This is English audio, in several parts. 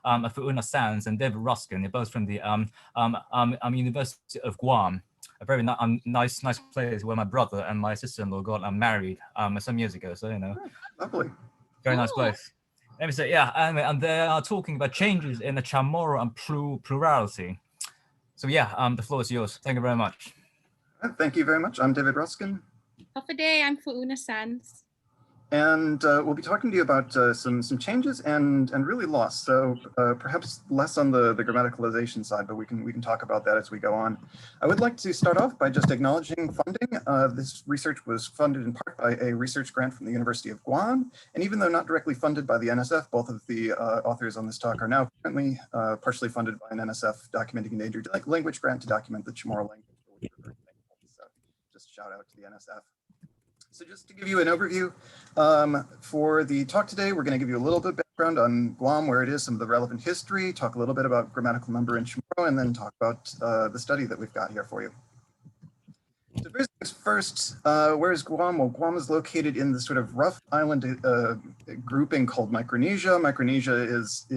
Fauna Sands and David Ruskin. They're both from the University of Guam, a very nice place where my brother and my sister-in-law got married some years ago. So Lovely. Very nice place. Anyway, so yeah, and they are talking about changes in the Chamorro and plurality. So yeah, the floor is yours. Thank you very much. Thank you very much. I'm David Ruskin. Hafaday, I'm Fauna Sands. And we'll be talking to you about some changes and really loss. So perhaps less on the grammaticalization side, but we can talk about that as we go on. I would like to start off by just acknowledging funding. This research was funded in part by a research grant from the University of Guam. And even though not directly funded by the NSF, both of the authors on this talk are now currently partially funded by an NSF documenting endangered language grant to document the Chamorro language, for which we're very thankful. So just shout out to the NSF. So just to give you an overview for the talk today, we're going to give you a little bit of background on Guam, where it is, some of the relevant history, talk a little bit about grammatical number in Chamorro, and then talk about the study that we've got here for you. So first, where is Guam? Well, Guam is located in the sort of rough island grouping called Micronesia. Micronesia is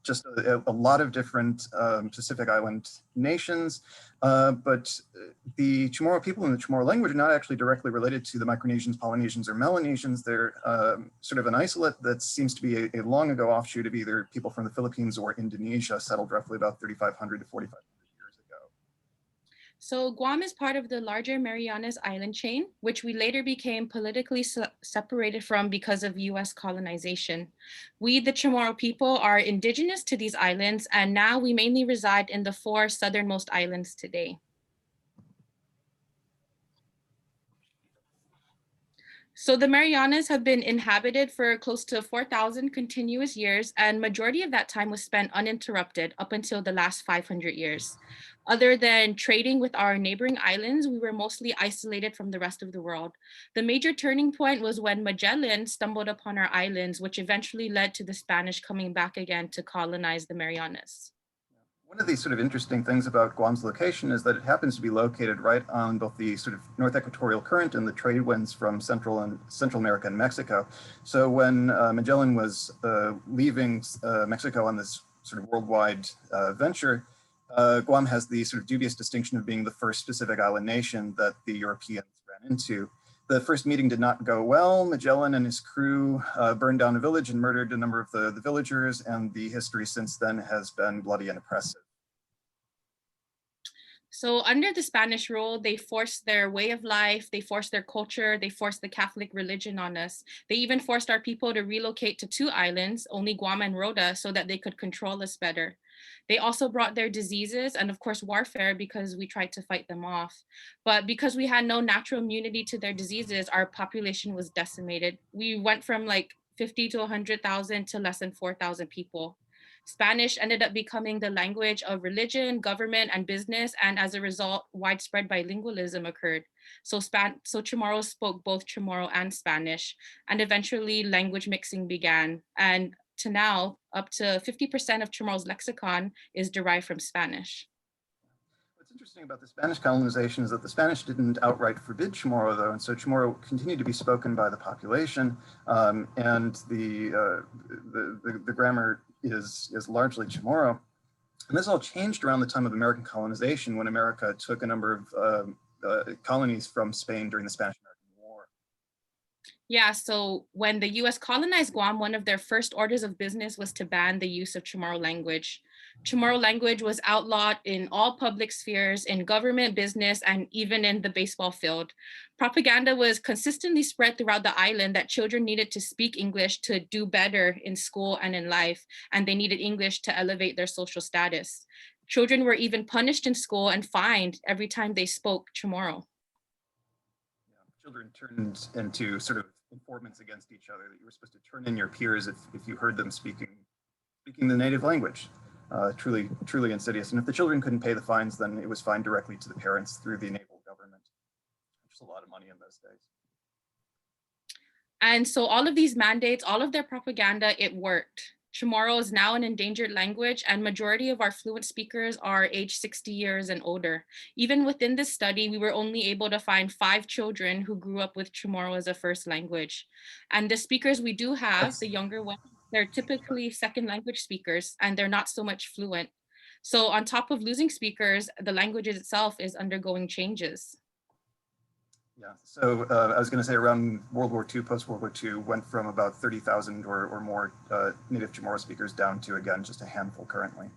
just a lot of different Pacific Island nations, but the Chamorro people and the Chamorro language are not actually directly related to the Micronesians, Polynesians, or Melanesians. They're sort of an isolate that seems to be a long ago offshoot of either people from the Philippines or Indonesia, settled roughly about 3,500 to 4,500 years ago. So Guam is part of the larger Marianas Island chain, which we later became politically separated from because of US colonization. We, the Chamorro people, are indigenous to these islands, and now we mainly reside in the 4 southernmost islands today. So the Marianas have been inhabited for close to 4,000 continuous years, and majority of that time was spent uninterrupted up until the last 500 years. Other than trading with our neighboring islands, we were mostly isolated from the rest of the world. The major turning point was when Magellan stumbled upon our islands, which eventually led to the Spanish coming back again to colonize the Marianas. One of the sort of interesting things about Guam's location is that it happens to be located right on both the sort of North Equatorial Current and the trade winds from Central America and Mexico. So when Magellan was leaving Mexico on this sort of worldwide venture, Guam has the sort of dubious distinction of being the first Pacific Island nation that the Europeans ran into. The first meeting did not go well. Magellan and his crew burned down a village and murdered a number of the villagers, and the history since then has been bloody and oppressive. So under the Spanish rule, they forced their way of life, they forced their culture, they forced the Catholic religion on us. They even forced our people to relocate to 2 islands, only Guam and Rota, so that they could control us better. They also brought their diseases and of course warfare because we tried to fight them off. But because we had no natural immunity to their diseases, our population was decimated. We went from like 50 to 100,000 to less than 4,000 people. Spanish ended up becoming the language of religion, government, and business, and as a result, widespread bilingualism occurred. So Chamorro spoke both Chamorro and Spanish, and eventually language mixing began. And to now, up to 50% of Chamorro's lexicon is derived from Spanish. What's interesting about the Spanish colonization is that the Spanish didn't outright forbid Chamorro, though, and so Chamorro continued to be spoken by the population, and the grammar is largely Chamorro. And this all changed around the time of American colonization, when America took a number of colonies from Spain during the Spanish-American War. Yeah, so when the US colonized Guam, one of their first orders of business was to ban the use of Chamorro language. Chamorro language was outlawed in all public spheres, in government, business, and even in the baseball field. Propaganda was consistently spread throughout the island that children needed to speak English to do better in school and in life, and they needed English to elevate their social status. Children were even punished in school and fined every time they spoke Chamorro. Yeah, children turned into sort of informants against each other, that you were supposed to turn in your peers if you heard them speaking the native language. Truly insidious. And if the children couldn't pay the fines, then it was fined directly to the parents through the naval government, which is a lot of money in those days. And so all of these mandates, all of their propaganda, it worked. Chamorro is now an endangered language, and majority of our fluent speakers are age 60 years and older. Even within this study, we were only able to find 5 children who grew up with Chamorro as a first language. And the speakers we do have, the younger ones, they're typically second language speakers and they're not so much fluent. So on top of losing speakers, the language itself is undergoing changes. Yeah, so I was going to say around World War II, post-World War II, went from about 30,000 or more native Chamorro speakers down to, again, just a handful currently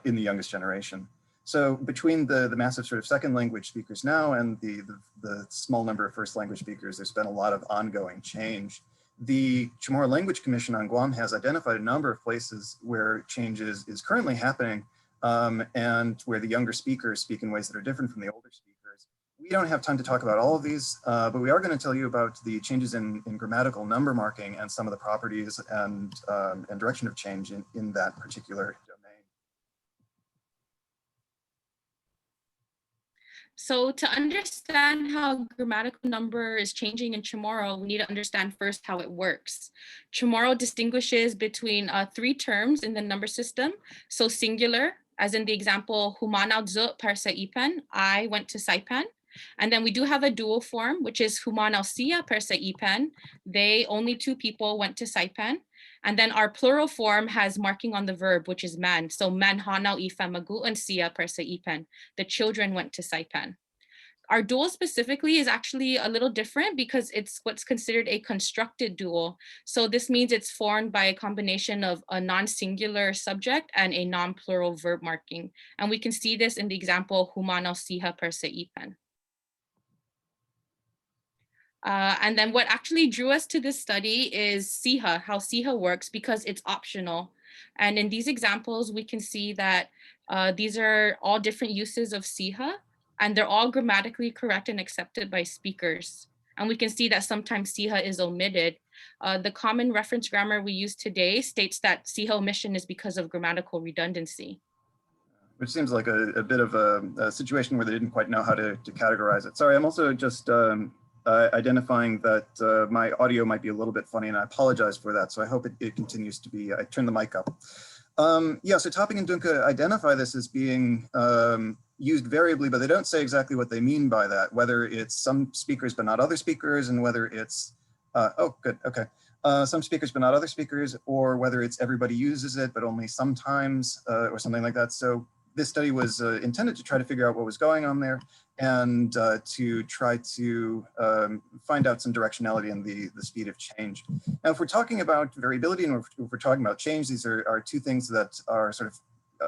in the youngest generation. So between the massive sort of second language speakers now and the small number of first language speakers, there's been a lot of ongoing change. The Chamorro Language Commission on Guam has identified a number of places where change is currently happening and where the younger speakers speak in ways that are different from the older speakers. We don't have time to talk about all of these, but we are going to tell you about the changes in grammatical number marking and some of the properties and direction of change in that particular domain. So to understand how grammatical number is changing in Chamorro, we need to understand first how it works. Chamorro distinguishes between 3 terms in the number system. So singular, as in the example, humanaw zu par sa ipan, I went to Saipan. And then we do have a dual form, which is humanaw siya par sa ipan, they, only 2 people went to Saipan. And then our plural form has marking on the verb, which is man. So man hanaw ifa maguan siya par sa ipan, the children went to Saipan. Our dual specifically is actually a little different because it's what's considered a constructed dual. So this means it's formed by a combination of a non-singular subject and a non-plural verb marking. And we can see this in the example, humanaw siha par sa ipan. And then what actually drew us to this study is SIHA, how SIHA works, because it's optional. And in these examples, we can see that these are all different uses of SIHA, and they're all grammatically correct and accepted by speakers. And we can see that sometimes SIHA is omitted. The common reference grammar we use today states that SIHA omission is because of grammatical redundancy. Which seems like a bit of a situation where they didn't quite know how to categorize it. Sorry, I'm also just identifying that my audio might be a little bit funny, and I apologize for that. So I hope it continues to be, I turn the mic up. Yeah, so Topping and Dunca identify this as being used variably, but they don't say exactly what they mean by that, whether it's some speakers but not other speakers, and whether it's, oh, good, okay. Some speakers but not other speakers, or whether it's everybody uses it but only sometimes, or something like that. So this study was intended to try to figure out what was going on there and to try to find out some directionality in the speed of change. Now, if we're talking about variability and if we're talking about change, these are 2 things that are sort of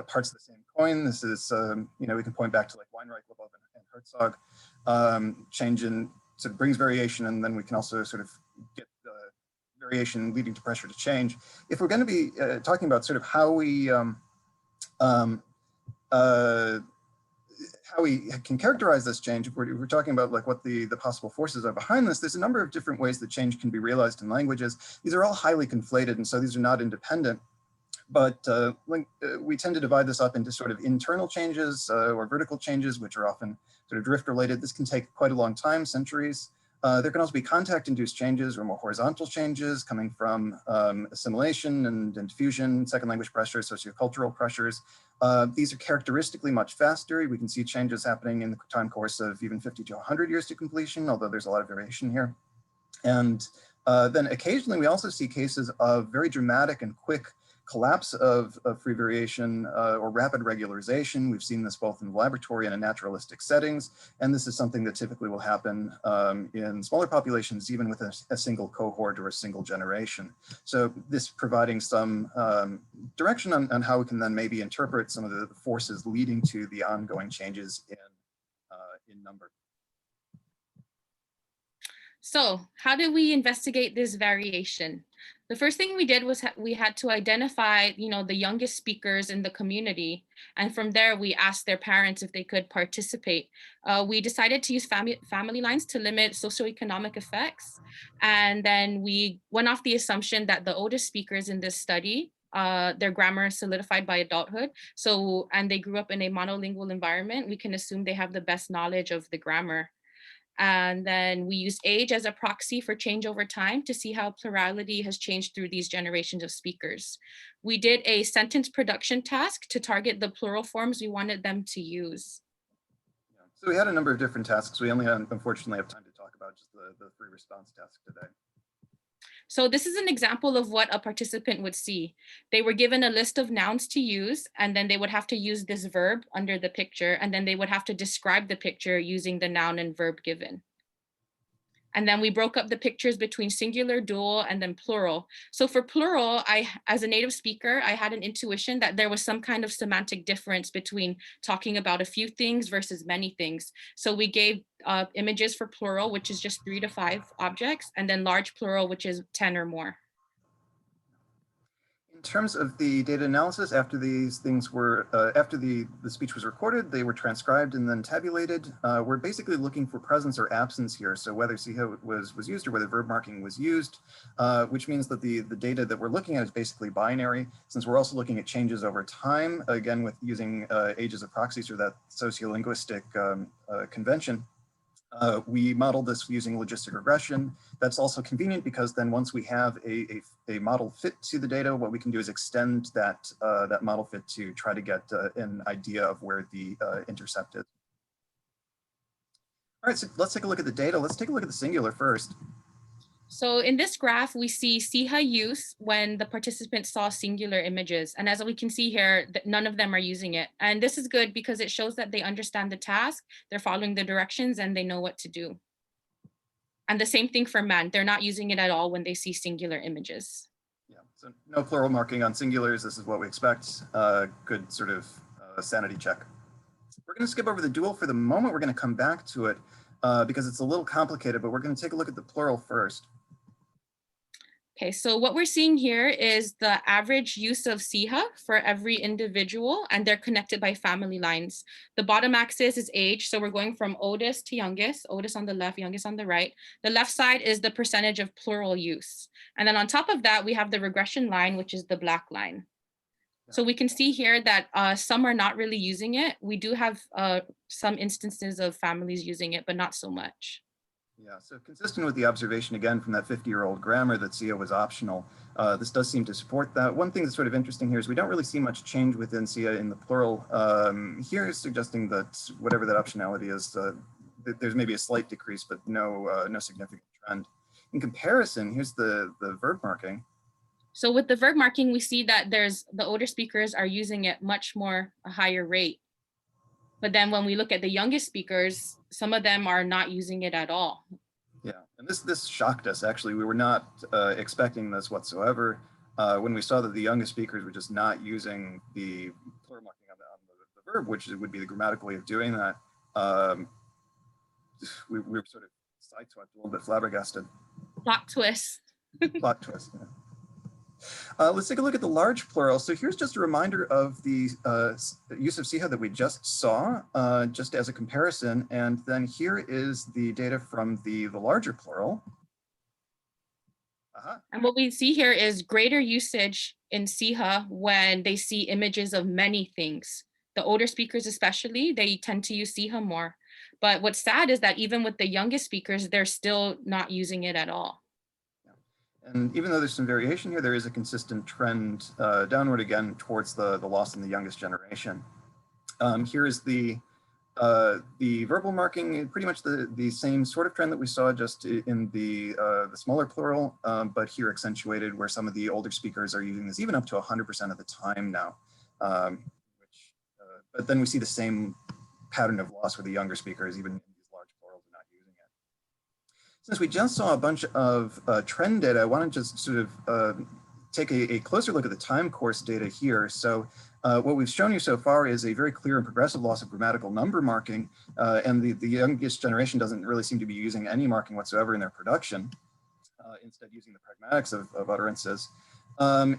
parts of the same coin. This is, you know, we can point back to like Weinreich, Lebov, and Herzog. Change in sort of brings variation, and then we can also sort of get variation leading to pressure to change. If we're going to be talking about sort of how we can characterize this change, if we're talking about like what the possible forces are behind this, there's a number of different ways that change can be realized in languages. These are all highly conflated, and so these are not independent. But we tend to divide this up into sort of internal changes or vertical changes, which are often sort of drift related. This can take quite a long time, centuries. There can also be contact-induced changes or more horizontal changes coming from assimilation and diffusion, second language pressures, sociocultural pressures. These are characteristically much faster. We can see changes happening in the time course of even 50 to 100 years to completion, although there's a lot of variation here. And then occasionally we also see cases of very dramatic and quick collapse of free variation or rapid regularization. We've seen this both in the laboratory and in naturalistic settings, and this is something that typically will happen in smaller populations, even with a single cohort or a single generation. So this providing some direction on how we can then maybe interpret some of the forces leading to the ongoing changes in number. So how did we investigate this variation? The first thing we did was we had to identify, the youngest speakers in the community. And from there, we asked their parents if they could participate. We decided to use family lines to limit socioeconomic effects. And then we went off the assumption that the oldest speakers in this study, their grammar is solidified by adulthood. So, and they grew up in a monolingual environment, we can assume they have the best knowledge of the grammar. And then we use age as a proxy for change over time to see how plurality has changed through these generations of speakers. We did a sentence production task to target the plural forms we wanted them to use. Yeah. So we had a number of different tasks. We only, unfortunately, have time to talk about just the 3 response tasks today. So this is an example of what a participant would see. They were given a list of nouns to use, and then they would have to use this verb under the picture, and then they would have to describe the picture using the noun and verb given. And then we broke up the pictures between singular, dual, and then plural. So for plural, as a native speaker, I had an intuition that there was some kind of semantic difference between talking about a few things versus many things. So we gave images for plural, which is just 3 to 5 objects, and then large plural, which is 10 or more. In terms of the data analysis, after these things were, after the speech was recorded, they were transcribed and then tabulated. We're basically looking for presence or absence here. So whether SIHA was used or whether verb marking was used, which means that the data that we're looking at is basically binary, since we're also looking at changes over time, again, with using ages of proxies or that sociolinguistic convention. We modeled this using logistic regression. That's also convenient because then once we have a model fit to the data, what we can do is extend that, that model fit to try to get an idea of where the intercept is. All right, so let's take a look at the data. Let's take a look at the singular first. So in this graph, we see SIHA use when the participants saw singular images. And as we can see here, none of them are using it. And this is good because it shows that they understand the task, they're following the directions, and they know what to do. And the same thing for men. They're not using it at all when they see singular images. Yeah, so no plural marking on singulars. This is what we expect. Good sort of sanity check. We're going to skip over the dual for the moment. We're going to come back to it because it's a little complicated, but we're going to take a look at the plural first. Okay, so what we're seeing here is the average use of SIHA for every individual, and they're connected by family lines. The bottom axis is age, so we're going from oldest to youngest, oldest on the left, youngest on the right. The left side is the percentage of plural use. And then on top of that, we have the regression line, which is the black line. So we can see here that some are not really using it. We do have some instances of families using it, but not so much. Yeah, so consistent with the observation again from that 50-year-old grammar that SIHA was optional, this does seem to support that. One thing that's sort of interesting here is we don't really see much change within SIHA in the plural. Here is suggesting that whatever that optionality is, there's maybe a slight decrease, but no significant trend. In comparison, here's the verb marking. So with the verb marking, we see that the older speakers are using it much more a higher rate. But then when we look at the youngest speakers, some of them are not using it at all. Yeah, and this shocked us, actually. We were not expecting this whatsoever. When we saw that the youngest speakers were just not using the plural marking on the verb, which would be the grammatical way of doing that, we were sort of sideswiped, a little bit flabbergasted. Plot twist. Plot twist, yeah. Let's take a look at the large plural. So here's just a reminder of the use of SIHA that we just saw, just as a comparison. And then here is the data from the larger plural. And what we see here is greater usage in SIHA when they see images of many things. The older speakers especially, they tend to use SIHA more. But what's sad is that even with the youngest speakers, they're still not using it at all. And even though there's some variation here, there is a consistent trend downward again towards the loss in the youngest generation. Here is the verbal marking, pretty much the same sort of trend that we saw just in the smaller plural, but here accentuated where some of the older speakers are using this even up to 100% of the time now. But then we see the same pattern of loss with the younger speakers, even in these large plurals, are not using it. Since we just saw a bunch of trend data, I want to just sort of take a closer look at the time course data here. So what we've shown you so far is a very clear and progressive loss of grammatical number marking, and the youngest generation doesn't really seem to be using any marking whatsoever in their production, instead using the pragmatics of utterances.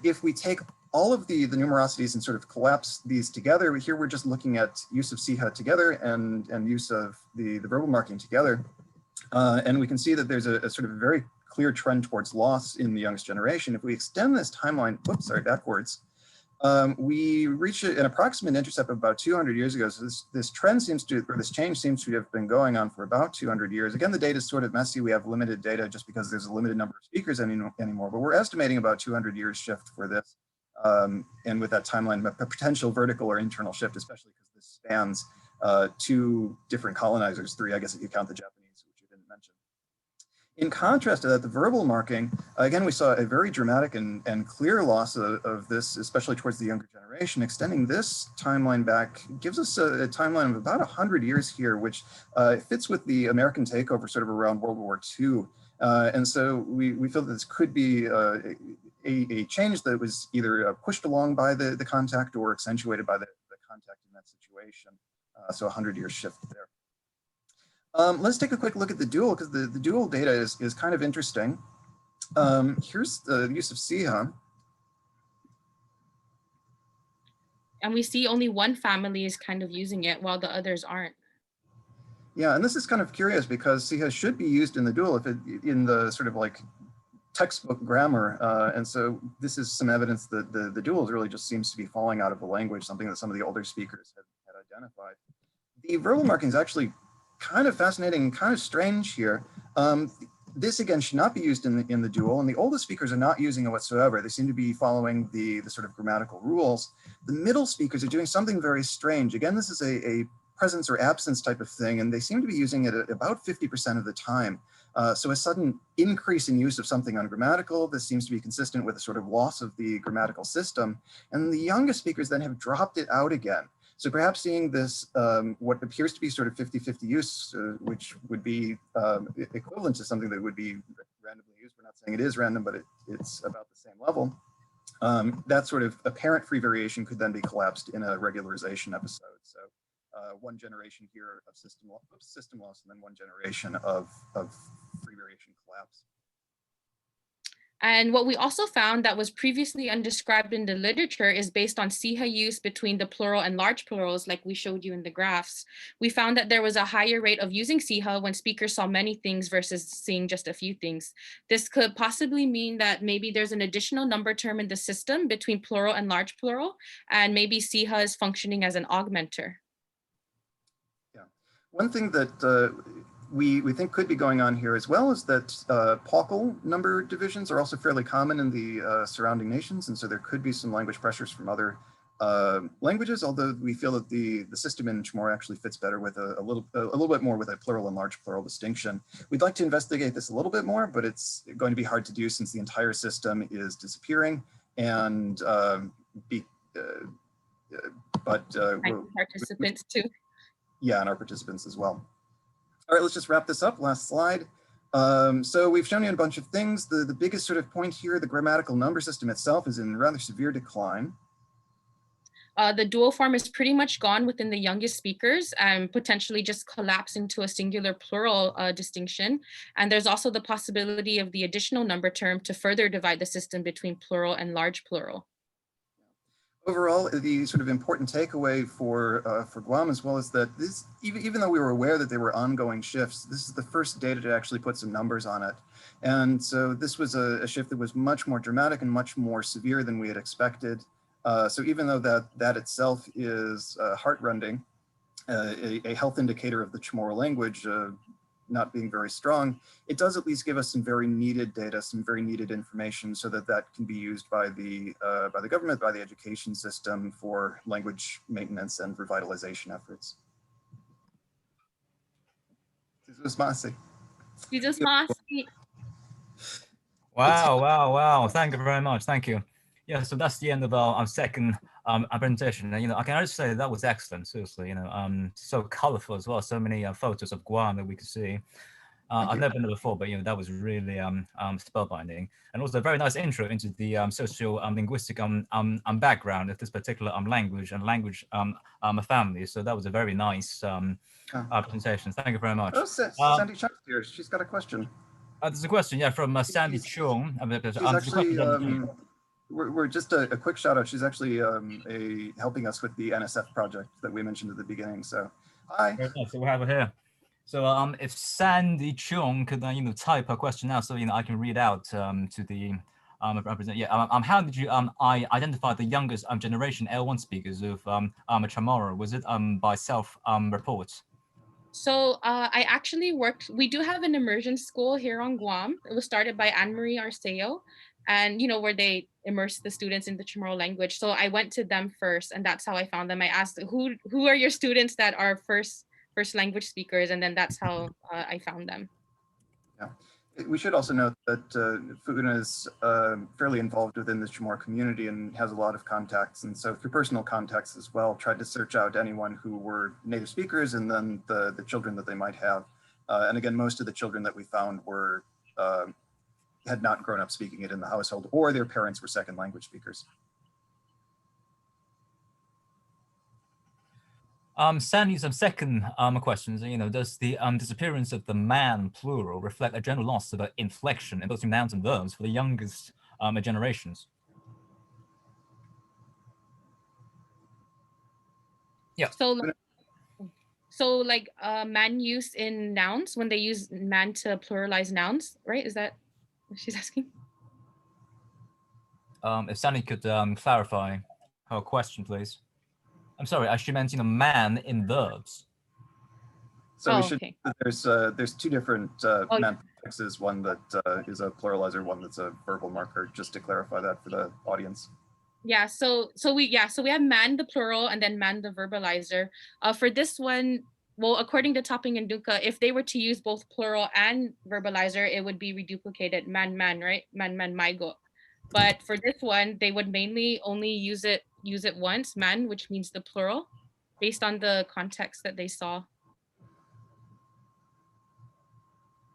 If we take all of the numerosities and sort of collapse these together, here we're just looking at use of SIHA together and use of the verbal marking together. And we can see that there's a sort of very clear trend towards loss in the youngest generation. If we extend this timeline, whoops, sorry, backwards, we reach an approximate intercept of about 200 years ago. So this trend seems to, or this change seems to have been going on for about 200 years. Again, the data is sort of messy. We have limited data just because there's a limited number of speakers anymore, but we're estimating about 200 years shift for this. And with that timeline, a potential vertical or internal shift, especially because this spans 2 different colonizers, 3, I guess, if you count the Japanese, which you didn't mention. In contrast to that, the verbal marking, again, we saw a very dramatic and clear loss of this, especially towards the younger generation. Extending this timeline back gives us a timeline of about 100 years here, which fits with the American takeover sort of around World War II. And so we feel that this could be a change that was either pushed along by the contact or accentuated by the contact in that situation. So 100-year shift there. Let's take a quick look at the dual, because the dual data is kind of interesting. Here's the use of SIHA. And we see only one family is kind of using it while the others aren't. Yeah, and this is kind of curious because SIHA should be used in the dual if it in the sort of like textbook grammar. And so this is some evidence that the dual really just seems to be falling out of the language, something that some of the older speakers had identified. The verbal marking is actually kind of fascinating and kind of strange here. This again should not be used in the dual, and the oldest speakers are not using it whatsoever. They seem to be following the sort of grammatical rules. The middle speakers are doing something very strange. Again, this is a presence or absence type of thing, and they seem to be using it at about 50% of the time. So a sudden increase in use of something ungrammatical, this seems to be consistent with a sort of loss of the grammatical system. And the youngest speakers then have dropped it out again. So perhaps seeing this, what appears to be sort of 50-50 use, which would be equivalent to something that would be randomly used. We're not saying it is random, but it's about the same level. That sort of apparent free variation could then be collapsed in a regularization episode. So one generation here of system loss, and then one generation of free variation collapse. And what we also found that was previously undescribed in the literature is based on SIHA use between the plural and large plurals, like we showed you in the graphs. We found that there was a higher rate of using SIHA when speakers saw many things versus seeing just a few things. This could possibly mean that maybe there's an additional number term in the system between plural and large plural, and maybe SIHA is functioning as an augmenter. Yeah, one thing that we think could be going on here as well is that Pockle number divisions are also fairly common in the surrounding nations, and so there could be some language pressures from other languages, although we feel that the system in Chamorro actually fits better with a little bit more with a plural and large plural distinction. We'd like to investigate this a little bit more, but it's going to be hard to do since the entire system is disappearing, and participants too. Yeah, and our participants as well. All right, let's just wrap this up. Last slide. So we've shown you a bunch of things. The biggest sort of point here, the grammatical number system itself is in rather severe decline. The dual form is pretty much gone within the youngest speakers and potentially just collapse into a singular plural distinction. And there's also the possibility of the additional number term to further divide the system between plural and large plural. Overall, the sort of important takeaway for Guam as well is that this, even though we were aware that there were ongoing shifts, this is the first data to actually put some numbers on it. And so this was a shift that was much more dramatic and much more severe than we had expected. So even though that itself is heartrending, a health indicator of the Chamorro language not being very strong, it does at least give us some very needed data, some very needed information, so that can be used by the government, by the education system for language maintenance and revitalization efforts. Wow. Thank you very much. Thank you. Yeah, so that's the end of our second presentation. And, I can just say that was excellent, seriously, so colorful as well. So many photos of Guam that we could see. I've never been there before, but, that was really spellbinding. And also a very nice intro into the social linguistic background of this particular language and language family. So that was a very nice presentation. Thank you very much. Oh, Sandy Chuck's here. She's got a question. There's a question, yeah, from Sandy Chung. She's actually, we're just a quick shout out. She's actually helping us with the NSF project that we mentioned at the beginning. So, hi. Very nice. So we have her here. So if Sandy Chung could type her question now, so I can read out to the represent. Yeah. How did you identify the youngest generation L1 speakers of Chamorro? Was it by self-reports? So I actually we do have an immersion school here on Guam. It was started by Anne-Marie Arceo, and where they immerse the students in the Chamorro language. So I went to them first, and that's how I found them. I asked, who are your students that are first language speakers, and then that's how I found them. Yeah. We should also note that Fuguna is fairly involved within the Chamorro community and has a lot of contacts. And so through personal contacts as well, tried to search out anyone who were native speakers and then the children that they might have. And again, most of the children that we found were had not grown up speaking it in the household, or their parents were second language speakers. Sandy, some second questions. Does the disappearance of the man plural reflect a general loss of inflection in both nouns and verbs for the youngest generations? Yeah. So like man use in nouns when they use man to pluralize nouns, right? Is that what she's asking? If Sandy could clarify her question, please. I'm sorry, she meant man in verbs. So we should. Okay. There's two different man prefixes. One that is a pluralizer, one that's a verbal marker. Just to clarify that for the audience. Yeah. So we have man the plural and then man the verbalizer. For this one, well, according to Topping and Duca, if they were to use both plural and verbalizer, it would be reduplicated man, right? Man, maigo. But for this one, they would mainly only use it once, man, which means the plural, based on the context that they saw.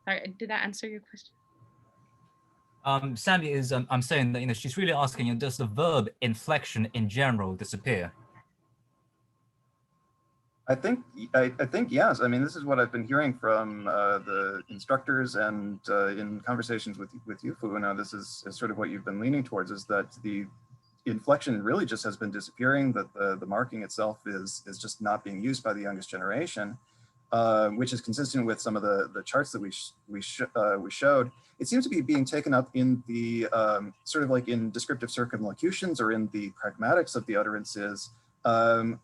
Sorry, did that answer your question? Sandy is, I'm saying that, she's really asking, does the verb inflection in general disappear? I think yes. I mean, this is what I've been hearing from the instructors and in conversations with you, Fuguna. This is sort of what you've been leaning towards, is that the inflection really just has been disappearing, that the marking itself is just not being used by the youngest generation, which is consistent with some of the charts that we showed. It seems to be being taken up in the sort of like in descriptive circumlocutions or in the pragmatics of the utterances.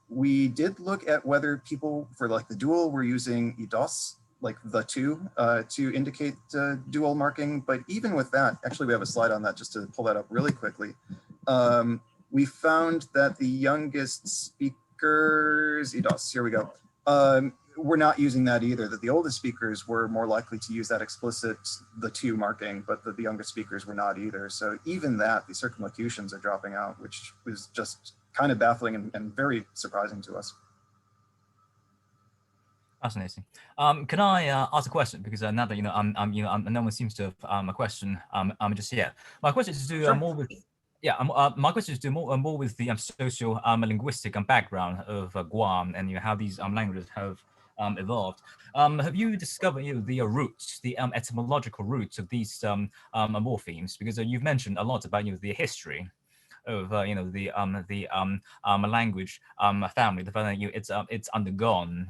We did look at whether people for like the dual were using idos, like the two, to indicate dual marking. But even with that, actually we have a slide on that just to pull that up really quickly. We found that the youngest speakers, idos, here we go, were not using that either, that the oldest speakers were more likely to use that explicit, the two marking, but that the younger speakers were not either. So even that, the circumlocutions are dropping out, which was just kind of baffling and very surprising to us. Fascinating. Can I ask a question? Because now that no one seems to have a question just yet. My question is to do more with. Yeah, my question is to do more with the social linguistic background of Guam and how these languages have evolved. Have you discovered the roots, the etymological roots of these morphemes? Because you've mentioned a lot about the history of the language family, the fact that it's undergone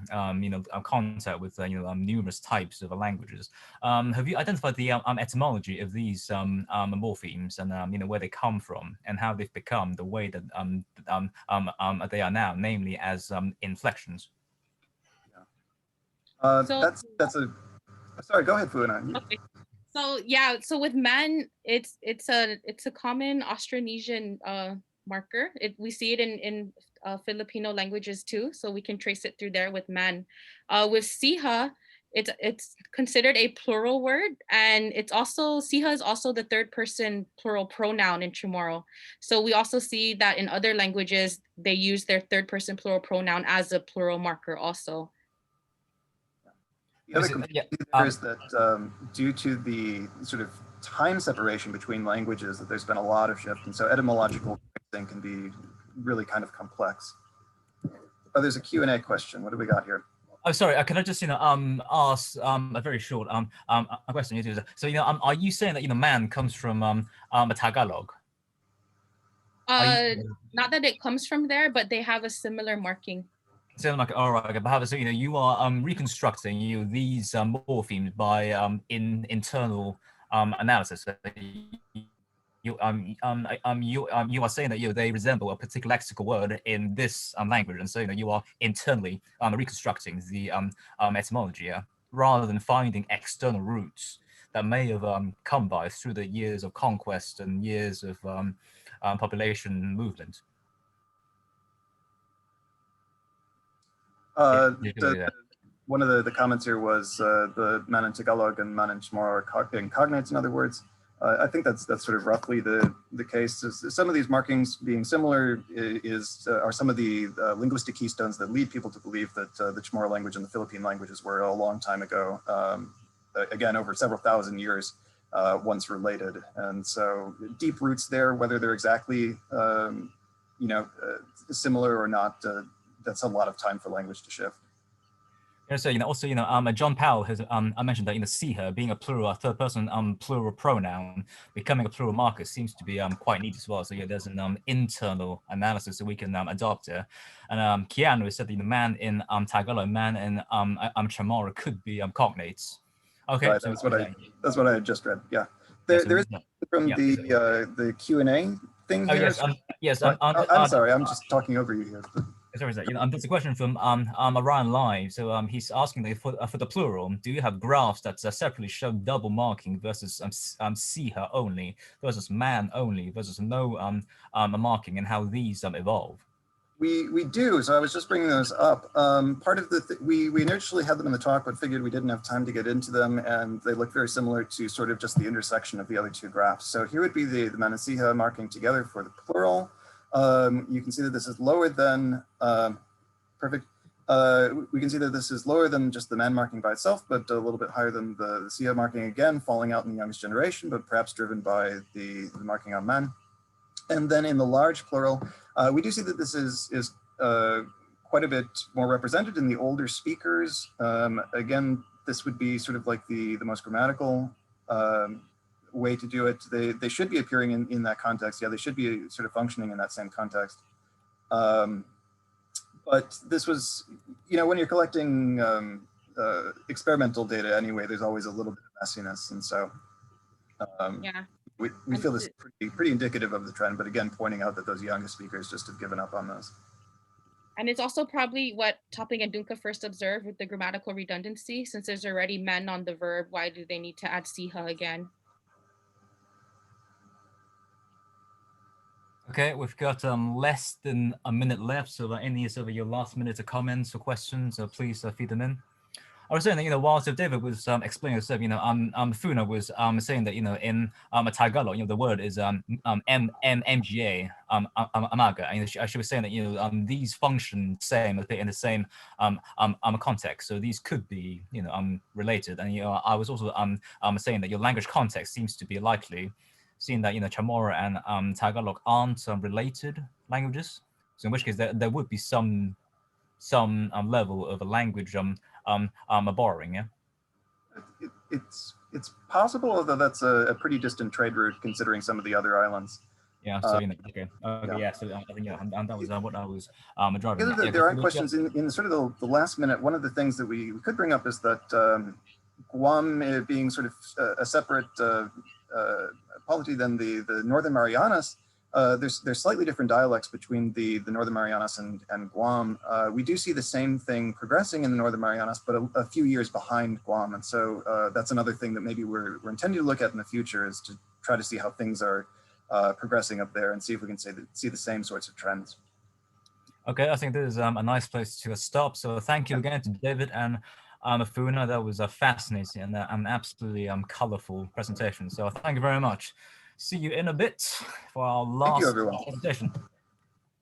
contact with numerous types of languages. Have you identified the etymology of these morphemes and where they come from and how they've become the way that they are now, namely as inflections? That's a. Sorry, go ahead, Fuguna. Okay. So yeah, so with man, it's a common Austronesian marker. We see it in Filipino languages too, so we can trace it through there with man. With siha, it's considered a plural word, and it's also siha is also the third person plural pronoun in Chamorro. So we also see that in other languages they use their third person plural pronoun as a plural marker also. The other complexity there is that due to the sort of time separation between languages, that there's been a lot of shift, and so etymological thing can be really kind of complex. Oh, there's a Q&A question. What do we got here? Oh, sorry. Can I just ask a very short a question? So are you saying that man comes from a Tagalog? Not that it comes from there, but they have a similar marking. So like, all right, but so you are reconstructing these morphemes by internal analysis. You are saying that they resemble a particular lexical word in this language, and so you are internally reconstructing the etymology, rather than finding external roots that may have come by through the years of conquest and years of population movement. What one of the comments here was the man in Tagalog and man in Chamorro are cognates, in other words. I think that's sort of roughly the case. Some of these markings being similar are some of the linguistic keystones that lead people to believe that the Chamorro language and the Philippine languages were a long time ago, again, over several thousand years, once related. And so deep roots there, whether they're exactly similar or not, that's a lot of time for language to shift. Yeah, so also John Powell has I mentioned that see her being a plural third person plural pronoun becoming a plural marker seems to be quite neat as well. So yeah, there's an internal analysis that we can adopt here. And Keanu said that the man in Tagalog, man in Chamorro could be cognates. Okay, right, so that's what I had just read. Yeah, there is from the Q&A thing here. Yes, I'm sorry, I'm just talking over you here. Sorry, there's a question from Orion Live. So he's asking that for the plural, do you have graphs that separately show double marking versus see her only versus man only versus no marking, and how these evolve? We do. So I was just bringing those up. Part of we initially had them in the talk, but figured we didn't have time to get into them, and they look very similar to sort of just the intersection of the other two graphs. So here would be the man and see her marking together for the plural. You can see that this is lower than, perfect. We can see that this is lower than just the man marking by itself, but a little bit higher than the Sia marking, again, falling out in the youngest generation, but perhaps driven by the marking on man. And then in the large plural, we do see that this is quite a bit more represented in the older speakers. Again, this would be sort of like the most grammatical way to do it. They should be appearing in that context. Yeah, they should be sort of functioning in that same context. But this was, when you're collecting experimental data anyway, there's always a little bit of messiness. And so yeah, we feel this is pretty indicative of the trend, but again, pointing out that those youngest speakers just have given up on those. And it's also probably what Topping and Dunca first observed with the grammatical redundancy. Since there's already men on the verb, why do they need to add siha again? Okay, we've got less than a minute left, so any of your last minute of comments or questions, please feed them in. I was saying that whilst David was explaining himself, Funa was saying that in a Tagalog, the word is MGA amaga, and she was saying that these function same in the same context, so these could be related, and I was also saying that your language context seems to be likely, seeing that Chamorro and Tagalog aren't related languages, so in which case there would be some level of a language borrowing. Yeah, it's possible, although that's a pretty distant trade route considering some of the other islands. Yeah, so okay, yeah. So I think and that was what I was driving. There are questions in sort of the last minute. One of the things that we could bring up is that Guam being sort of a separate polity than the Northern Marianas. There's slightly different dialects between the Northern Marianas and Guam. We do see the same thing progressing in the Northern Marianas, but a few years behind Guam. And so that's another thing that maybe we're intending to look at in the future, is to try to see how things are progressing up there and see if we can see the same sorts of trends. Okay, I think this is a nice place to stop. So thank you again to David and Funa. That was a fascinating and an absolutely colorful presentation. So thank you very much. See you in a bit for our last presentation.